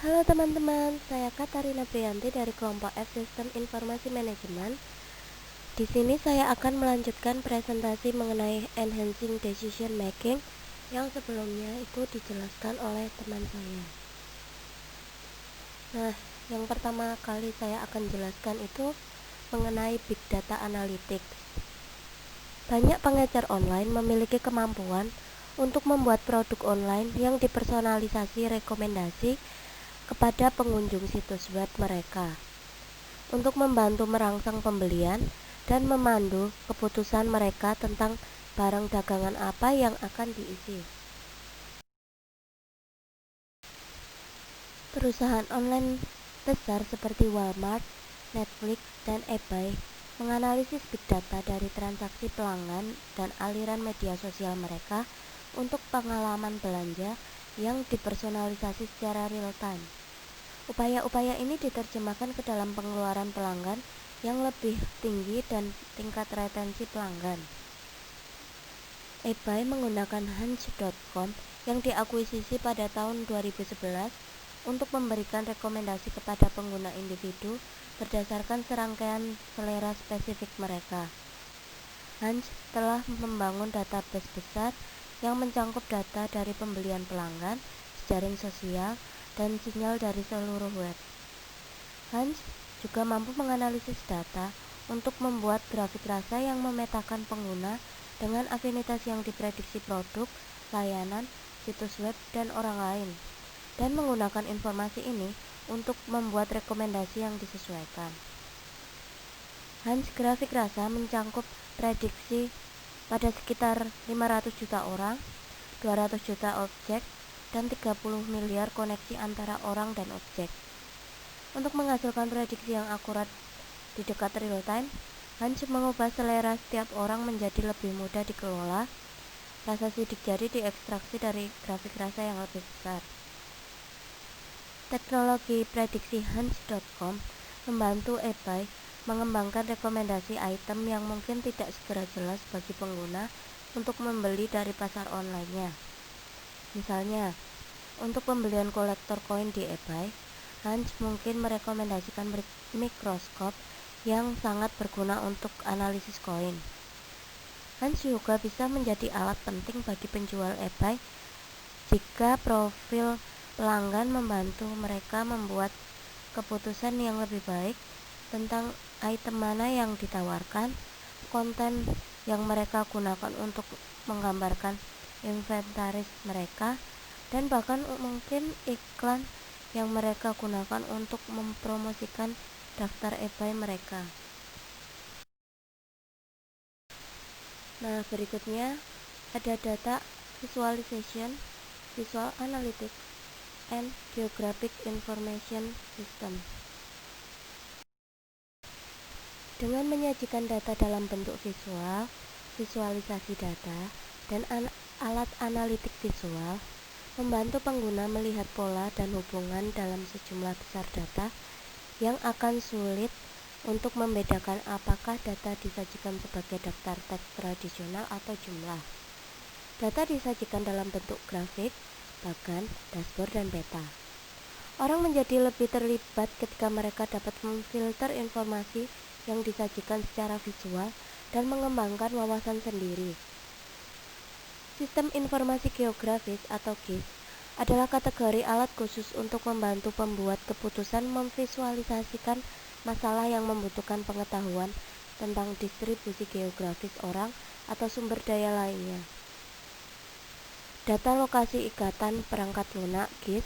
Halo teman-teman, saya Katarina Priyanti dari kelompok F Sistem Informasi Manajemen. Di sini saya akan melanjutkan presentasi mengenai enhancing decision making yang sebelumnya itu dijelaskan oleh teman saya. Nah, yang pertama kali saya akan jelaskan itu mengenai Big Data Analytics. Banyak pengecer online memiliki kemampuan untuk membuat produk online yang dipersonalisasi rekomendasi kepada pengunjung situs web mereka untuk membantu merangsang pembelian dan memandu keputusan mereka tentang barang dagangan apa yang akan diisi. Perusahaan online besar seperti Walmart, Netflix, dan eBay menganalisis big data dari transaksi pelanggan dan aliran media sosial mereka untuk pengalaman belanja yang dipersonalisasi secara real time. Upaya-upaya ini diterjemahkan ke dalam pengeluaran pelanggan yang lebih tinggi dan tingkat retensi pelanggan. eBay menggunakan Hunch.com yang diakuisisi pada tahun 2011 untuk memberikan rekomendasi kepada pengguna individu berdasarkan serangkaian selera spesifik mereka. Hunch telah membangun database besar yang mencangkup data dari pembelian pelanggan, jejaring sosial, dan sinyal dari seluruh web. Hunch juga mampu menganalisis data untuk membuat grafik rasa yang memetakan pengguna dengan afinitas yang diprediksi produk, layanan, situs web, dan orang lain, dan menggunakan informasi ini untuk membuat rekomendasi yang disesuaikan. Hunch grafik rasa mencangkup prediksi pada sekitar 500 juta orang, 200 juta objek, dan 30 miliar koneksi antara orang dan objek. Untuk menghasilkan prediksi yang akurat di dekat real time, Hunch mengubah selera setiap orang menjadi lebih mudah dikelola. Rasa sidik jari diekstraksi dari grafik rasa yang lebih besar. Teknologi prediksi Hunch.com membantu eBay mengembangkan rekomendasi item yang mungkin tidak segera jelas bagi pengguna untuk membeli dari pasar online-nya. Misalnya, untuk pembelian kolektor koin di eBay, Hunch mungkin merekomendasikan mikroskop yang sangat berguna untuk analisis koin. Hunch juga bisa menjadi alat penting bagi penjual eBay jika profil pelanggan membantu mereka membuat keputusan yang lebih baik tentang item mana yang ditawarkan, konten yang mereka gunakan untuk menggambarkan inventaris mereka, dan bahkan mungkin iklan yang mereka gunakan untuk mempromosikan daftar eBay mereka. Nah, berikutnya ada data visualization, visual analytics, and geographic information system. Dengan menyajikan data dalam bentuk visual, visualisasi data, dan alat analitik visual, membantu pengguna melihat pola dan hubungan dalam sejumlah besar data yang akan sulit untuk membedakan apakah data disajikan sebagai daftar teks tradisional atau jumlah. Data disajikan dalam bentuk grafik, bagan, dashboard, dan peta. Orang menjadi lebih terlibat ketika mereka dapat memfilter informasi yang disajikan secara visual dan mengembangkan wawasan sendiri. Sistem informasi geografis atau GIS adalah kategori alat khusus untuk membantu pembuat keputusan memvisualisasikan masalah yang membutuhkan pengetahuan tentang distribusi geografis orang atau sumber daya lainnya. Data lokasi ikatan perangkat lunak GIS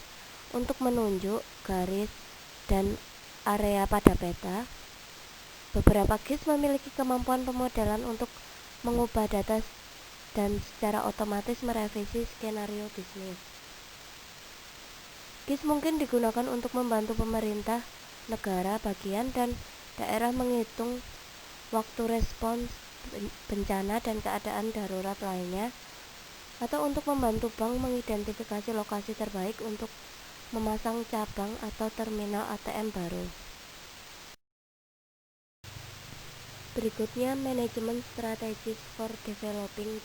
untuk menunjuk garis dan area pada peta. Beberapa GIS memiliki kemampuan pemodelan untuk mengubah data dan secara otomatis merevisi skenario bisnis. GIS mungkin digunakan untuk membantu pemerintah, negara, bagian, dan daerah menghitung waktu respons bencana dan keadaan darurat lainnya, atau untuk membantu bank mengidentifikasi lokasi terbaik untuk memasang cabang atau terminal ATM baru. Berikutnya, Management Strategies for Developing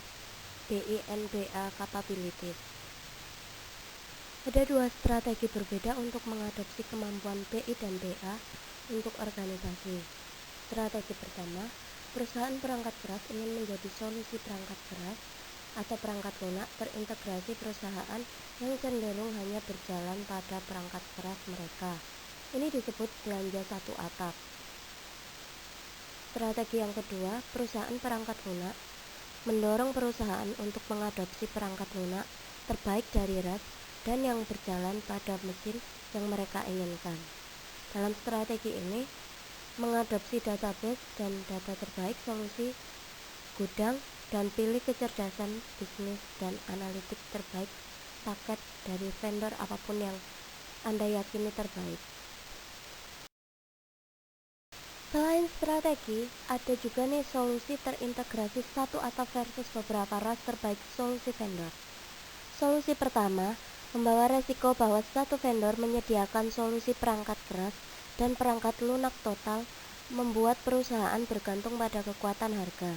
BINBA Capabilities. Ada dua strategi berbeda untuk mengadopsi kemampuan BI dan BA untuk organisasi. Strategi pertama, perusahaan perangkat keras ingin menjadi solusi perangkat keras atau perangkat lunak terintegrasi perusahaan yang cenderung hanya berjalan pada perangkat keras mereka. Ini disebut belanja satu atap. Strategi yang kedua, perusahaan perangkat lunak mendorong perusahaan untuk mengadopsi perangkat lunak terbaik dari RAS dan yang berjalan pada mesin yang mereka inginkan. Dalam strategi ini, mengadopsi database dan data terbaik solusi gudang dan pilih kecerdasan bisnis dan analitik terbaik paket dari vendor apapun yang Anda yakini terbaik. Selain strategi, ada juga nih solusi terintegrasi satu atap versus beberapa RAS terbaik solusi vendor. Solusi pertama, membawa resiko bahwa satu vendor menyediakan solusi perangkat keras dan perangkat lunak total, membuat perusahaan bergantung pada kekuatan harga.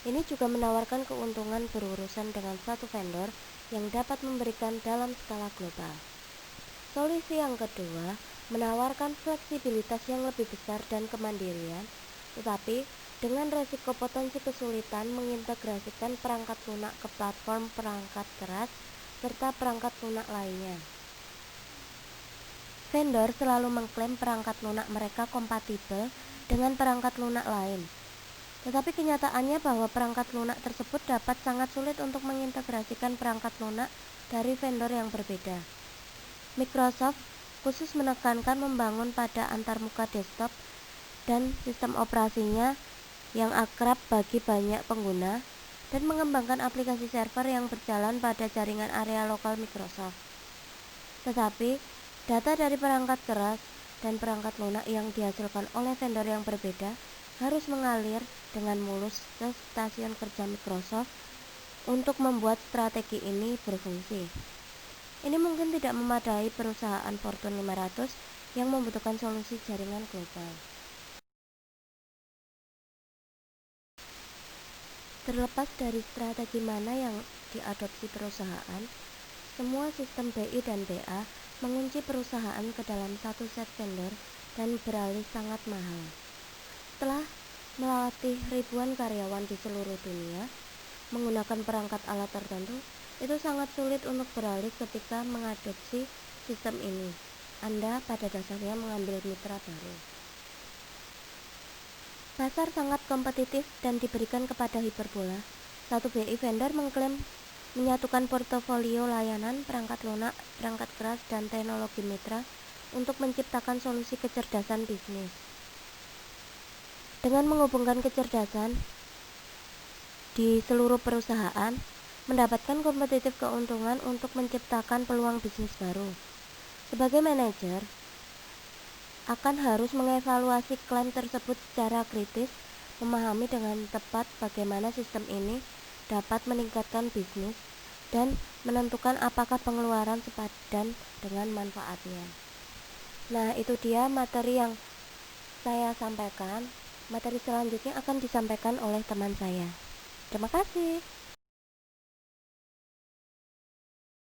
Ini juga menawarkan keuntungan berurusan dengan satu vendor yang dapat memberikan dalam skala global. Solusi yang kedua, menawarkan fleksibilitas yang lebih besar dan kemandirian, tetapi dengan resiko potensi kesulitan mengintegrasikan perangkat lunak ke platform perangkat keras serta perangkat lunak lainnya. Vendor selalu mengklaim perangkat lunak mereka kompatibel dengan perangkat lunak lain, tetapi kenyataannya bahwa perangkat lunak tersebut dapat sangat sulit untuk mengintegrasikan perangkat lunak dari vendor yang berbeda. Microsoft khusus menekankan membangun pada antarmuka desktop dan sistem operasinya yang akrab bagi banyak pengguna dan mengembangkan aplikasi server yang berjalan pada jaringan area lokal Microsoft. Tetapi, data dari perangkat keras dan perangkat lunak yang dihasilkan oleh vendor yang berbeda harus mengalir dengan mulus ke stasiun kerja Microsoft untuk membuat strategi ini berfungsi. Ini mungkin tidak memadai perusahaan Fortune 500 yang membutuhkan solusi jaringan global. Terlepas dari strategi mana yang diadopsi perusahaan, semua sistem BI dan BA mengunci perusahaan ke dalam satu set vendor dan beralih sangat mahal. Setelah melatih ribuan karyawan di seluruh dunia menggunakan perangkat alat tertentu, itu sangat sulit untuk beralih ketika mengadopsi sistem ini. Anda pada dasarnya mengambil mitra baru. Pasar sangat kompetitif dan diberikan kepada hiperbola. Satu BI vendor mengklaim menyatukan portofolio layanan, perangkat lunak, perangkat keras, dan teknologi mitra untuk menciptakan solusi kecerdasan bisnis. Dengan menghubungkan kecerdasan di seluruh perusahaan, mendapatkan kompetitif keuntungan untuk menciptakan peluang bisnis baru. Sebagai manajer, akan harus mengevaluasi klaim tersebut secara kritis, memahami dengan tepat bagaimana sistem ini dapat meningkatkan bisnis, dan menentukan apakah pengeluaran sepadan dengan manfaatnya. Nah, itu dia materi yang saya sampaikan. Materi selanjutnya akan disampaikan oleh teman saya. Terima kasih.